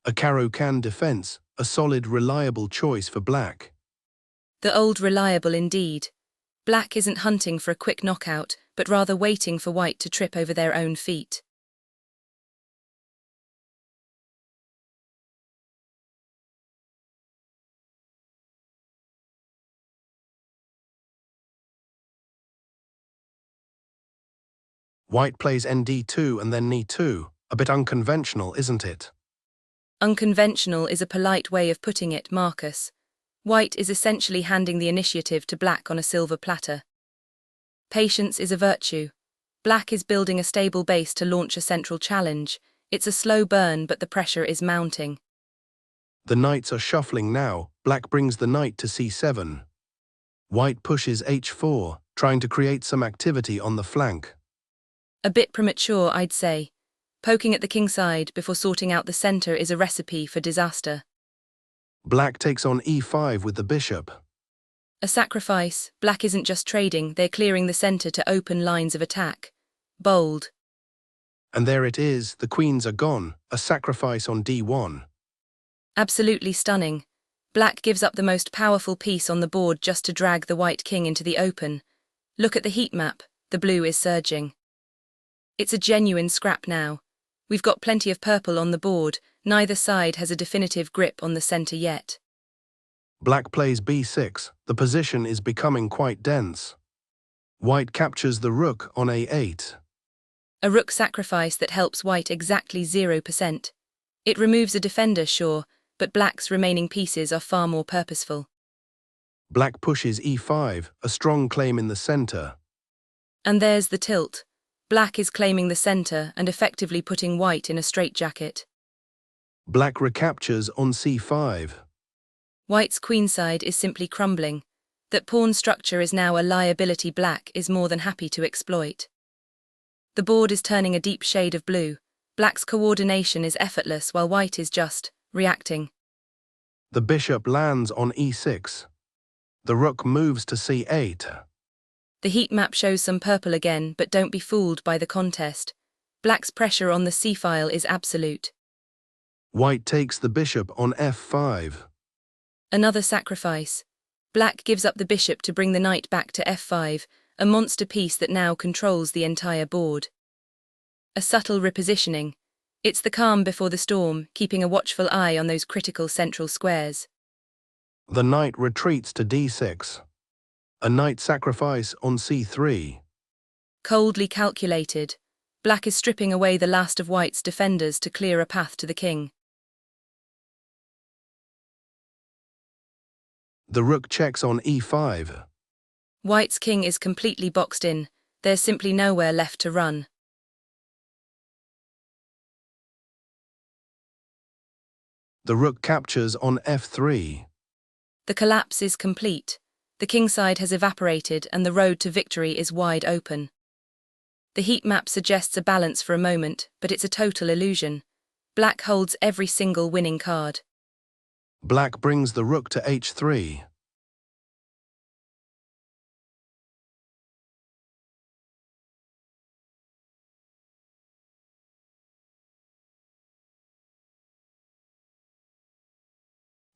A caro-kann defense, a solid, reliable choice for black. The old reliable indeed. Black isn't hunting for a quick knockout, but rather waiting for white to trip over their own feet. White plays nd2 and then e2. A bit unconventional, isn't it? Unconventional is a polite way of putting it, Marcus. White is essentially handing the initiative to black on a silver platter. Patience is a virtue. Black is building a stable base to launch a central challenge. It's a slow burn, but the pressure is mounting. The knights are shuffling now. Black brings the knight to c7. White pushes h4, trying to create some activity on the flank. A bit premature, I'd say. Poking at the kingside before sorting out the center is a recipe for disaster. Black takes on e5 with the bishop. A sacrifice. Black isn't just trading, they're clearing the center to open lines of attack. Bold. And there it is, the queens are gone. A sacrifice on d1. Absolutely stunning. Black gives up the most powerful piece on the board just to drag the white king into the open. Look at the heat map, the blue is surging. It's a genuine scrap now. We've got plenty of purple on the board, neither side has a definitive grip on the center yet. Black plays b6, the position is becoming quite dense. White captures the rook on a8. A rook sacrifice that helps white exactly 0%. It removes a defender, sure, but black's remaining pieces are far more purposeful. Black pushes e5, a strong claim in the center. And there's the tilt. Black is claiming the center and effectively putting white in a straitjacket. Black recaptures on c5. White's queenside is simply crumbling. That pawn structure is now a liability black is more than happy to exploit. The board is turning a deep shade of blue. Black's coordination is effortless while white is just reacting. The bishop lands on e6. The rook moves to c8. The heat map shows some purple again, but don't be fooled by the contest. Black's pressure on the c-file is absolute. White takes the bishop on f5. Another sacrifice. Black gives up the bishop to bring the knight back to f5, a monster piece that now controls the entire board. A subtle repositioning. It's the calm before the storm, keeping a watchful eye on those critical central squares. The knight retreats to d6. A knight sacrifice on c3. Coldly calculated. Black is stripping away the last of white's defenders to clear a path to the king. The rook checks on e5. White's king is completely boxed in. There's simply nowhere left to run. The rook captures on f3. The collapse is complete. The kingside has evaporated and the road to victory is wide open. The heat map suggests a balance for a moment, but it's a total illusion. Black holds every single winning card. Black brings the rook to h3.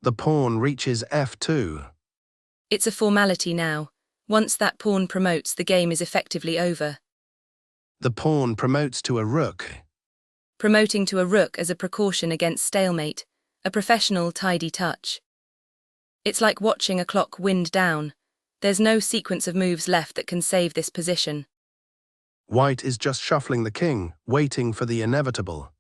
The pawn reaches f2. It's a formality now. Once that pawn promotes, the game is effectively over. The pawn promotes to a rook. Promoting to a rook as a precaution against stalemate, a professional, tidy touch. It's like watching a clock wind down. There's no sequence of moves left that can save this position. White is just shuffling the king, waiting for the inevitable.